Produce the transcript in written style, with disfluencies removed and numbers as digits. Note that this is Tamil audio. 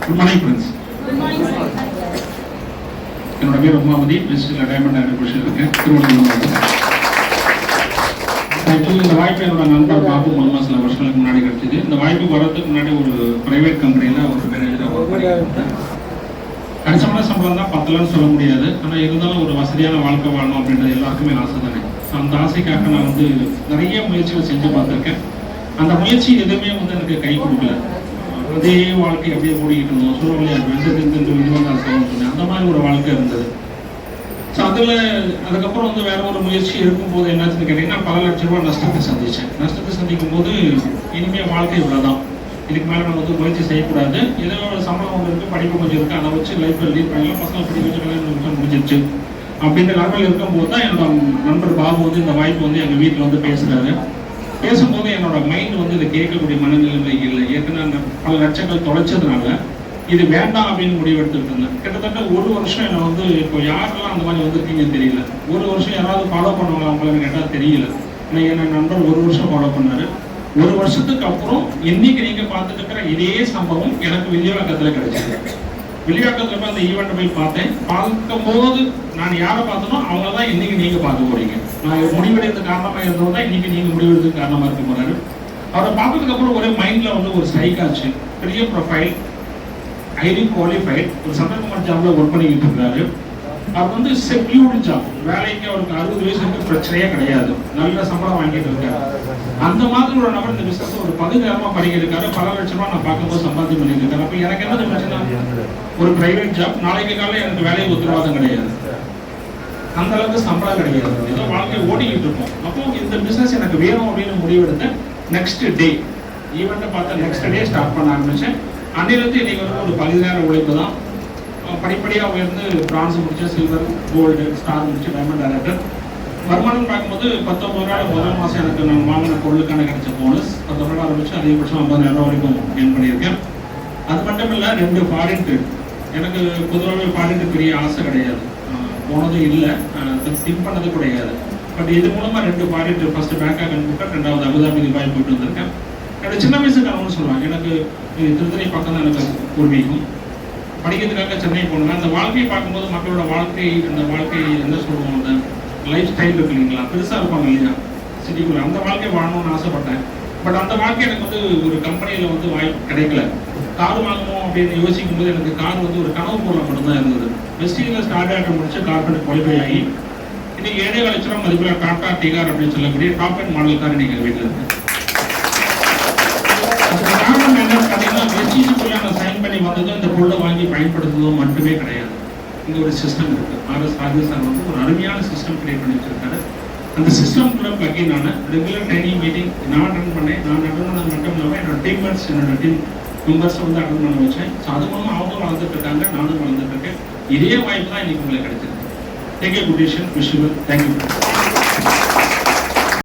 Good morning friends. என்னோட பேர் உமாவதி, டிஸ்ட்ரிக்ட்ல டைமண்ட் ஆர்டிபிஷியல் இருக்கேன், திருவண்ணாமலை. ஆக்சுவலி இந்த வாய்ப்பு என்னோட நண்பர் பாபு மூலமாக சில வருஷங்களுக்கு முன்னாடி கிடைச்சிது. இந்த வாய்ப்பு வர்றதுக்கு முன்னாடி ஒரு ப்ரைவேட் கம்பெனியில் ஒரு மேனேஜராக ஒர்க் பண்ணியிருந்தேன். கணிசமான சம்பளம் தான், பத்தலன்னு சொல்ல முடியாது. ஆனால் இருந்தாலும் ஒரு வசதியான வாழ்க்கை வாழணும் அப்படின்றது எல்லாருக்குமே ஆசை தானே. அந்த ஆசைக்காக நான் நிறைய முயற்சிகள் செஞ்சு பார்த்துருக்கேன். அந்த முயற்சி எதுவுமே எனக்கு கை கொடுக்கல. அதே வாழ்க்கை அப்படியே ஓடிக்கிட்டு இருந்தோம். சூழ்நிலையாக சொன்னேன், அந்த மாதிரி ஒரு வாழ்க்கை இருந்தது. ஸோ அதில் அதுக்கப்புறம் வேற ஒரு முயற்சி இருக்கும்போது என்னாச்சுன்னு கேட்டிங்கன்னா, பல லட்ச ரூபா நஷ்டத்தை சந்தித்தேன். நஷ்டத்தை சந்திக்கும் போது இனிமேல் வாழ்க்கை இவ்வளோதான், இதுக்கு மேலே நம்ம முயற்சி செய்யக்கூடாது. ஏதோ சம்பளம் ஒன்று இருக்குது, படிப்பு கொஞ்சம் இருக்குது, அதை வச்சு லைஃப்பில் லீட் பண்ணலாம், பசங்க படிக்க வச்சு கல்யாணம் முடிஞ்சிருச்சு அப்படின்ற லெவலில் இருக்கும்போது தான் என்னோட நண்பர் பாபு இந்த வாய்ப்பு எங்கள் வீட்டில் பேசுகிறாரு. பேசும்போது என்னோட மைண்ட் இதை கேட்கக்கூடிய மனநிலைமை இல்லை. ஏற்கனவே பல லட்சங்கள் தொலைச்சதுனால இது வேண்டாம் அப்படின்னு முடிவெடுத்துட்டு இருந்தேன். கிட்டத்தட்ட ஒரு வருஷம் என்னை இப்போ யாரெல்லாம் அந்த மாதிரி வந்திருக்கீங்கன்னு தெரியல. ஒரு வருஷம் யாராவது ஃபாலோ பண்ணுவாங்க அவங்களுக்கு கேட்டால் தெரியல. இன்னைக்கு என் நண்பர் ஒரு வருஷம் ஃபாலோ பண்ணாரு. ஒரு வருஷத்துக்கு அப்புறம் இன்னைக்கு நீங்க பார்த்துட்டு இருக்கிற இதே சம்பவம் எனக்கு வில்லிவாக்கத்தில் கிடைச்சது. வில்லிவாக்கத்தில் போய் அந்த ஈவெண்ட் போய் பார்க்கும்போது நான் யாரை பார்த்தனோ அவங்க தான் இன்னைக்கு நீங்க பார்க்க போறீங்க. நான் முடிவெடுத்த காரணமாக இருந்தது தான் இன்னைக்கு நீங்க முடிவெடுத்து காரணமாக இருக்க போறாரு. அவரை பார்த்ததுக்கு அப்புறம் ஒரே மைண்ட்ல ஒரு ஸ்ட்ரைக் ஆச்சு. பெரிய ப்ரொஃபைல், ஹைலி குவாலிஃபைட், ஒரு சந்தர்ப்பமான ஜாப்ல ஒர்க் பண்ணிக்கிட்டு இருக்காரு. அவர் செக்யூர்டு ஜாப், வேலைக்கு அவருக்கு 60 வயசுக்கு பிரச்சனையே கிடையாது, நல்ல சம்பளம் வாங்கிட்டு இருக்காரு. அந்த மாதிரி ஒரு நபர் இந்த பிசினஸ் ஒரு பகுதியாக பண்ணிக்கிட்டு பல லட்சம் ரூபாய் நான் பார்க்கும்போது சம்பாத்தியம் பண்ணிட்டு இருக்காரு. அப்ப எனக்கு என்ன பிரச்சனை, ஒரு பிரைவேட் ஜாப், நாளைக்கு காலையில் எனக்கு வேலையை உத்தரவாதம் கிடையாது, அந்த அளவுக்கு சம்பளம் கிடையாது, ஏதோ வாழ்க்கை ஓடிக்கிட்டு இருக்கும். அப்போ இந்த பிசினஸ் எனக்கு வேணும் அப்படின்னு முடிவெடுத்த நெக்ஸ்ட் டே ஈவெண்ட்டை பார்த்தா நெக்ஸ்ட் டே ஸ்டார்ட் பண்ண ஆரம்பிச்சேன். அன்னிலிருந்து இன்னைக்கு ஒரு பகுதி நேர உழைப்பு தான். படிப்படியாக உயர்ந்து பிரான்ஸ் முடிச்சு, சில்வர், கோல்டு, ஸ்டார் முடிச்சு, டைமண்ட் டைரக்டர். வருமானம் பார்க்கும்போது 19,000 முதல் மாதம் எனக்கு நான் வாங்கின பொருளுக்கான கிடைச்ச போனஸ் 19,000 ஆரம்பிச்சு அதிகபட்சம் 50,000 வரைக்கும் கெயின் பண்ணியிருக்கேன். அது மட்டும் இல்லை, 2 ஃபாரின் ட்ரிப். எனக்கு பொதுவாகவே ஃபாரின் ட்ரிப் பெரிய ஆசை கிடையாது, போனதும் இல்லை, திங்க் பண்ணது கிடையாது. பட் இது மூலமாக 2 ஃபாரின் ட்ரிப், ஃபர்ஸ்ட் பேங்காக் அனுப்பிட்டு, 2வது அபுதாபி துபாய் போயிட்டு வந்திருக்கேன். என்னோட சின்ன வயசு கனவுன்னு சொல்லுவாங்க. எனக்கு திருத்தணி பக்கம் தான் எனக்கு பூர்வீகம். படிக்கிறதுக்காக சென்னை போனேன். அந்த வாழ்க்கையை பார்க்கும்போது மக்களோட வாழ்க்கை, அந்த வாழ்க்கை என்ன சொல்லுவோம், அந்த லைஃப் ஸ்டைல் இருக்கு இல்லைங்களா, பெருசாக இருப்பாங்க இல்லையா சிட்டிக்குள்ள, அந்த வாழ்க்கை வாழணும்னு ஆசைப்பட்டேன். பட் அந்த வாழ்க்கை எனக்கு ஒரு கம்பெனியில் வாய்ப்பு கிடைக்கல. கார் வாங்கணும் அப்படின்னு யோசிக்கும் போது எனக்கு கார் ஒரு கனவு பொருளாக மட்டும்தான் இருந்தது. வெஸ்டிங்கில் ஸ்டார்ட் ஆகிட்டு முடிச்சு கார்பெண்ட் குவாலிஃபை ஆகி இன்னைக்கு 7 லட்சம் மதிப்பில் டாடா டிகார் அப்படின்னு சொல்லக்கூடிய டாப் அண்ட் மாடல் கார் இன்னைக்கு வீட்டில் இருக்கு. காரணம் என்னன்னு பார்த்தீங்கன்னா, வெஸ்டிஜுக்குள்ள நான் சைன் பண்ணி வந்ததும் இந்த பொருளை வாங்கி பயன்படுத்துவதும் மட்டுமே கிடையாது. இங்கே ஒரு சிஸ்டம் இருக்கு. ஆர்எஸ் ராஜேஷ் சார் ஒரு அருமையான சிஸ்டம் கிரியேட் பண்ணி வச்சிருக்காரு. அந்த சிஸ்டம்குள்ள பிளக்கின் நான் ரெகுலர் ட்ரைனிங் மீட்டிங் நான் அட்டன் பண்ணேன். நான் அட்டன் பண்ணது மட்டும் இல்லாமல் என்னோட டீம்மேட்ஸ், என்னோட டீம் மெம்பர்ஸை அட்டன் பண்ண வச்சேன். ஸோ அது மூலமாக அவங்களும் வளர்ந்துட்டு இருக்காங்க, நானும் வளர்ந்துட்டு இருக்கேன். இதே வாய்ப்பு தான் இன்னைக்கு உங்களுக்கு கிடைச்சிருக்கு. Thank you, good vision, wish you well. Thank you.